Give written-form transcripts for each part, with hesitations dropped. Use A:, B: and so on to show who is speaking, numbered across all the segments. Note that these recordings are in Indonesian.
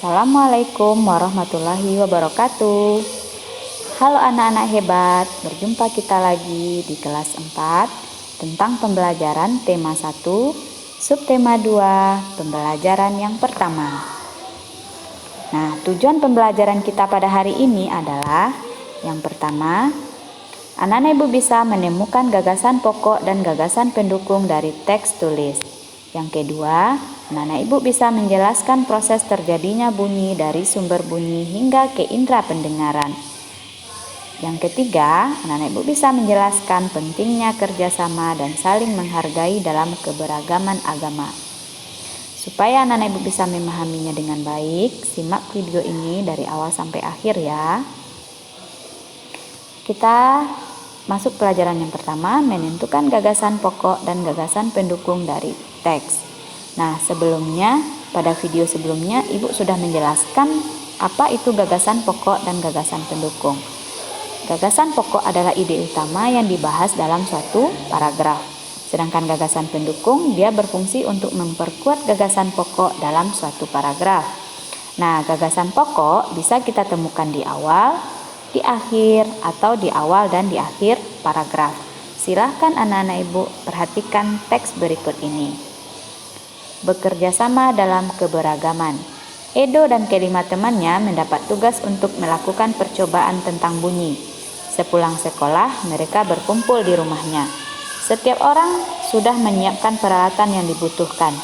A: Assalamualaikum warahmatullahi wabarakatuh. Halo anak-anak hebat, berjumpa kita lagi di kelas 4 tentang pembelajaran tema 1, subtema 2, pembelajaran yang pertama. Nah, tujuan pembelajaran kita pada hari ini adalah yang pertama, anak-anak ibu bisa menemukan gagasan pokok dan gagasan pendukung dari teks tulis. Yang kedua, anak-anak ibu bisa menjelaskan proses terjadinya bunyi dari sumber bunyi hingga ke indera pendengaran. Yang ketiga, anak-anak ibu bisa menjelaskan pentingnya kerjasama dan saling menghargai dalam keberagaman agama. Supaya anak-anak ibu bisa memahaminya dengan baik, simak video ini dari awal sampai akhir ya. Kita masuk pelajaran yang pertama, menentukan gagasan pokok dan gagasan pendukung dari teks. Nah, sebelumnya, pada video sebelumnya, Ibu sudah menjelaskan apa itu gagasan pokok dan gagasan pendukung. Gagasan pokok adalah ide utama yang dibahas dalam suatu paragraf. Sedangkan gagasan pendukung, dia berfungsi untuk memperkuat gagasan pokok dalam suatu paragraf. Nah, gagasan pokok bisa kita temukan di awal, di akhir, atau di awal dan di akhir paragraf. Silahkan anak-anak ibu perhatikan teks berikut ini. Bekerja sama dalam keberagaman. Edo dan kelima temannya mendapat tugas untuk melakukan percobaan tentang bunyi. Sepulang sekolah, mereka berkumpul di rumahnya. Setiap orang sudah menyiapkan peralatan yang dibutuhkan.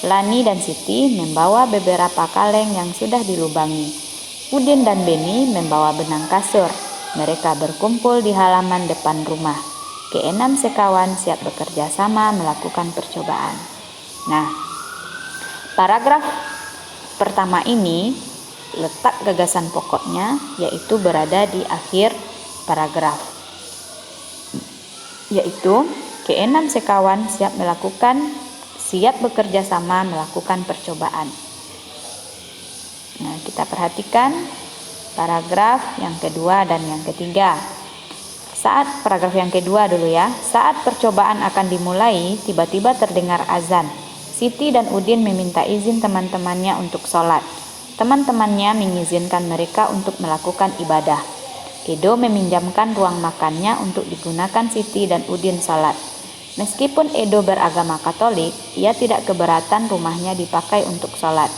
A: Lani dan Siti membawa beberapa kaleng yang sudah dilubangi. Udin dan Beni membawa benang kasur. Mereka berkumpul di halaman depan rumah. Keenam sekawan siap bekerja sama melakukan percobaan. Nah, paragraf pertama ini letak gagasan pokoknya yaitu berada di akhir paragraf. Yaitu keenam sekawan siap bekerja sama melakukan percobaan. Nah, kita perhatikan paragraf yang kedua dan yang ketiga. Saat paragraf yang kedua dulu ya. Saat percobaan akan dimulai, tiba-tiba terdengar azan. Siti dan Udin meminta izin teman-temannya untuk sholat. Teman-temannya mengizinkan mereka untuk melakukan ibadah. Edo meminjamkan ruang makannya untuk digunakan Siti dan Udin sholat. Meskipun Edo beragama Katolik, ia tidak keberatan rumahnya dipakai untuk sholat.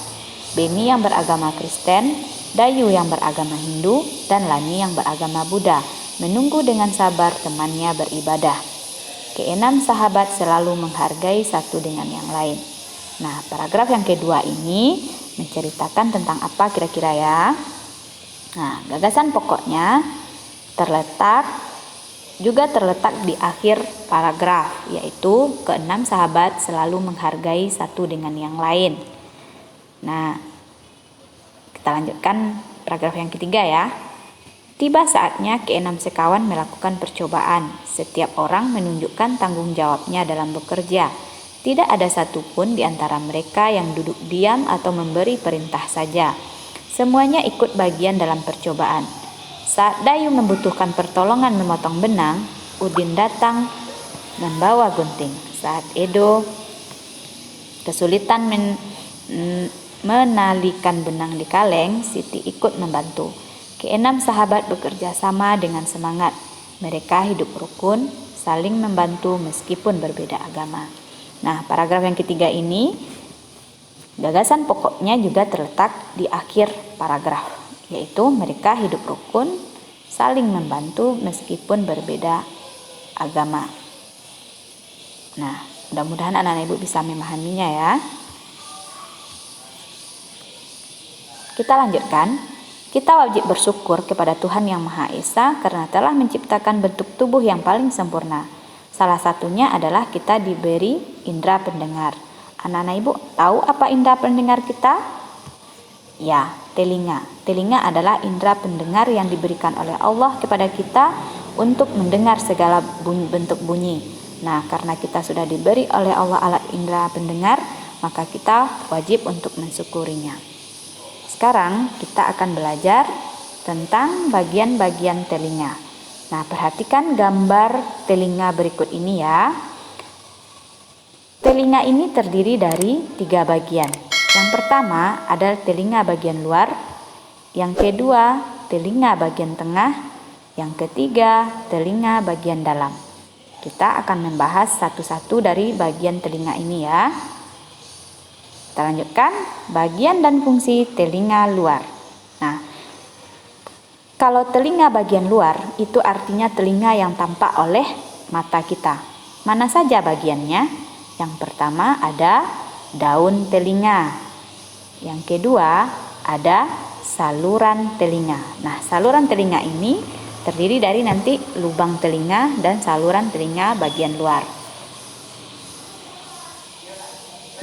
A: Beni yang beragama Kristen, Dayu yang beragama Hindu, dan Lani yang beragama Buddha menunggu dengan sabar temannya beribadah. Keenam sahabat selalu menghargai satu dengan yang lain. Nah, paragraf yang kedua ini menceritakan tentang apa kira-kira ya? Nah, gagasan pokoknya terletak di akhir paragraf, yaitu keenam sahabat selalu menghargai satu dengan yang lain. Nah, kita lanjutkan paragraf yang ketiga ya. Tiba saatnya keenam sekawan melakukan percobaan. Setiap orang menunjukkan tanggung jawabnya dalam bekerja. Tidak ada satupun di antara mereka yang duduk diam atau memberi perintah saja. Semuanya ikut bagian dalam percobaan. Saat Dayu membutuhkan pertolongan memotong benang, Udin datang membawa gunting. Saat Edo kesulitan menalikan benang di kaleng, Siti ikut membantu. Keenam sahabat bekerja sama dengan semangat. Mereka hidup rukun, saling membantu meskipun berbeda agama. Nah, paragraf yang ketiga ini, gagasan pokoknya juga terletak di akhir paragraf, yaitu mereka hidup rukun, saling membantu meskipun berbeda agama. Nah, mudah-mudahan anak-anak ibu bisa memahaminya ya. Kita lanjutkan. Kita wajib bersyukur kepada Tuhan Yang Maha Esa karena telah menciptakan bentuk tubuh yang paling sempurna. Salah satunya adalah kita diberi indera pendengar. Anak-anak ibu tahu apa indera pendengar kita? Ya, telinga. Telinga adalah indera pendengar yang diberikan oleh Allah kepada kita untuk mendengar segala bentuk bunyi. Nah, karena kita sudah diberi oleh Allah alat indera pendengar, maka kita wajib untuk mensyukurinya. Sekarang kita akan belajar tentang bagian-bagian telinga. Nah, perhatikan gambar telinga berikut ini ya. Telinga ini terdiri dari 3 bagian. Yang pertama adalah telinga bagian luar, yang kedua telinga bagian tengah, yang ketiga telinga bagian dalam. Kita akan membahas satu-satu dari bagian telinga ini ya. Kita lanjutkan bagian dan fungsi telinga luar. Nah, kalau telinga bagian luar itu artinya telinga yang tampak oleh mata kita. Mana saja bagiannya? Yang pertama ada daun telinga. Yang kedua ada saluran telinga. Nah, saluran telinga ini terdiri dari nanti lubang telinga dan saluran telinga bagian luar.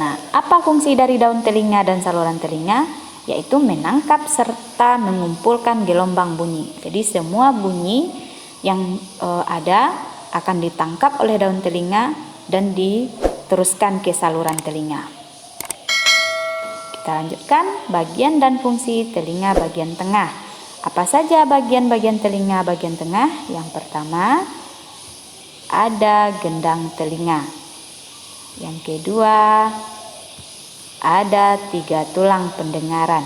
A: Nah, apa fungsi dari daun telinga dan saluran telinga? Yaitu menangkap serta mengumpulkan gelombang bunyi. Jadi semua bunyi yang ada akan ditangkap oleh daun telinga dan diteruskan ke saluran telinga. Kita lanjutkan bagian dan fungsi telinga bagian tengah. Apa saja bagian-bagian telinga bagian tengah? Yang pertama ada gendang telinga. Yang kedua ada 3 tulang pendengaran.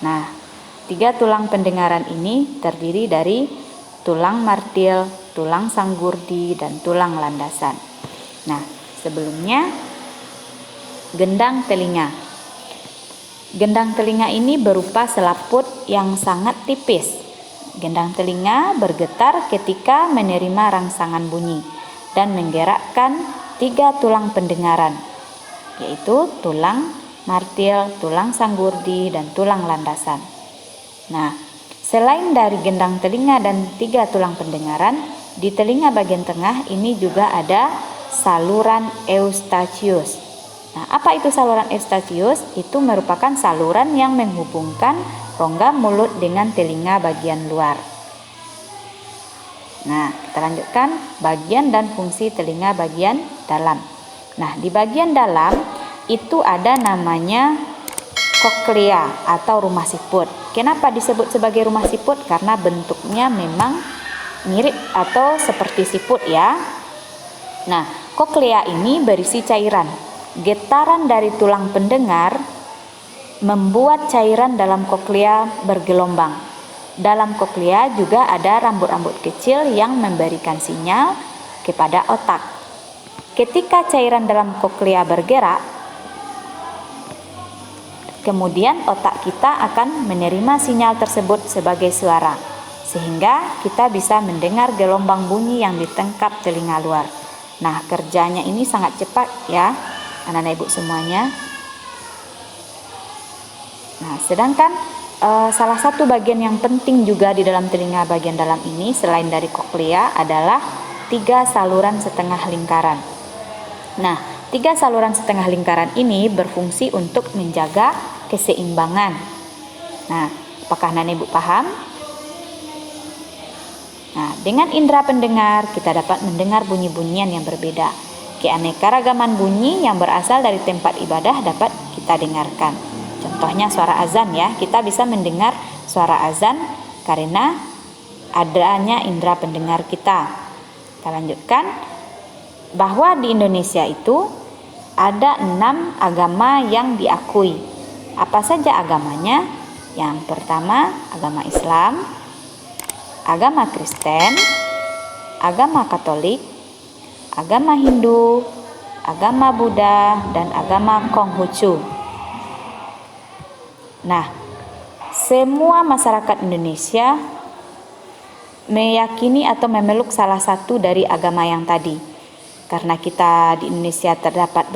A: Nah, 3 tulang pendengaran ini terdiri dari tulang martil, tulang sanggurdi, dan tulang landasan. Nah, sebelumnya gendang telinga. Gendang telinga ini berupa selaput yang sangat tipis. Gendang telinga bergetar ketika menerima rangsangan bunyi dan menggerakkan 3 tulang pendengaran, yaitu tulang martil, tulang sanggurdi, dan tulang landasan. Nah, selain dari gendang telinga dan 3 tulang pendengaran, di telinga bagian tengah ini juga ada saluran eustachius. Nah, apa itu saluran eustachius? Itu merupakan saluran yang menghubungkan rongga mulut dengan telinga bagian luar. Nah, kita lanjutkan bagian dan fungsi telinga bagian dalam. Nah, di bagian dalam itu ada namanya koklea atau rumah siput. Kenapa disebut sebagai rumah siput? Karena bentuknya memang mirip atau seperti siput ya. Nah, koklea ini berisi cairan. Getaran dari tulang pendengar membuat cairan dalam koklea bergelombang. Dalam koklea juga ada rambut-rambut kecil yang memberikan sinyal kepada otak. Ketika cairan dalam koklea bergerak, kemudian otak kita akan menerima sinyal tersebut sebagai suara, sehingga kita bisa mendengar gelombang bunyi yang ditangkap telinga luar. Nah, kerjanya ini sangat cepat ya, anak-anak ibu semuanya. Nah, sedangkan salah satu bagian yang penting juga di dalam telinga bagian dalam ini selain dari koklea adalah 3 saluran setengah lingkaran. Nah, 3 saluran setengah lingkaran ini berfungsi untuk menjaga keseimbangan. Nah, apakah anak ibu paham? Nah, dengan indera pendengar kita dapat mendengar bunyi-bunyian yang berbeda. Keanekaragaman bunyi yang berasal dari tempat ibadah dapat kita dengarkan. Contohnya suara azan ya, kita bisa mendengar suara azan karena adanya indera pendengar kita. Kita lanjutkan bahwa di Indonesia itu ada 6 agama yang diakui. Apa saja agamanya? Yang pertama agama Islam, agama Kristen, agama Katolik, agama Hindu, agama Buddha, dan agama Konghucu. Nah, semua masyarakat Indonesia meyakini atau memeluk salah satu dari agama yang tadi. Karena kita di Indonesia terdapat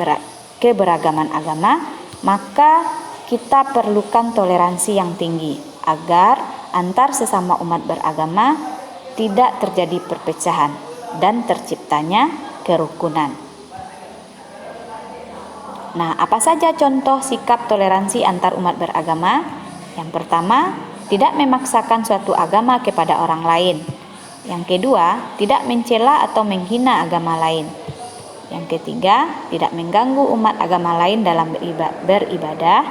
A: keberagaman agama, maka kita perlukan toleransi yang tinggi agar antar sesama umat beragama tidak terjadi perpecahan dan terciptanya kerukunan. Nah, apa saja contoh sikap toleransi antar umat beragama? Yang pertama, tidak memaksakan suatu agama kepada orang lain. Yang kedua, tidak mencela atau menghina agama lain. Yang ketiga, tidak mengganggu umat agama lain dalam beribadah.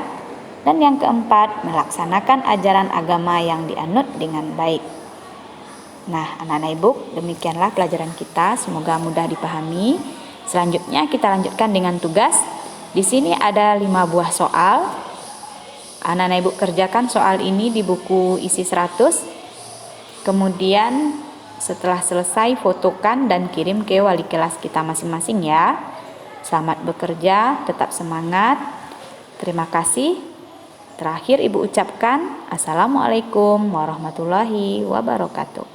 A: Dan yang keempat, melaksanakan ajaran agama yang dianut dengan baik. Nah, anak-anak ibu, demikianlah pelajaran kita. Semoga mudah dipahami. Selanjutnya kita lanjutkan dengan tugas. Di sini ada 5 buah soal. Anak-anak Ibu kerjakan soal ini di buku isi 100. Kemudian setelah selesai fotokan dan kirim ke wali kelas kita masing-masing ya. Selamat bekerja, tetap semangat. Terima kasih. Terakhir Ibu ucapkan Assalamualaikum warahmatullahi wabarakatuh.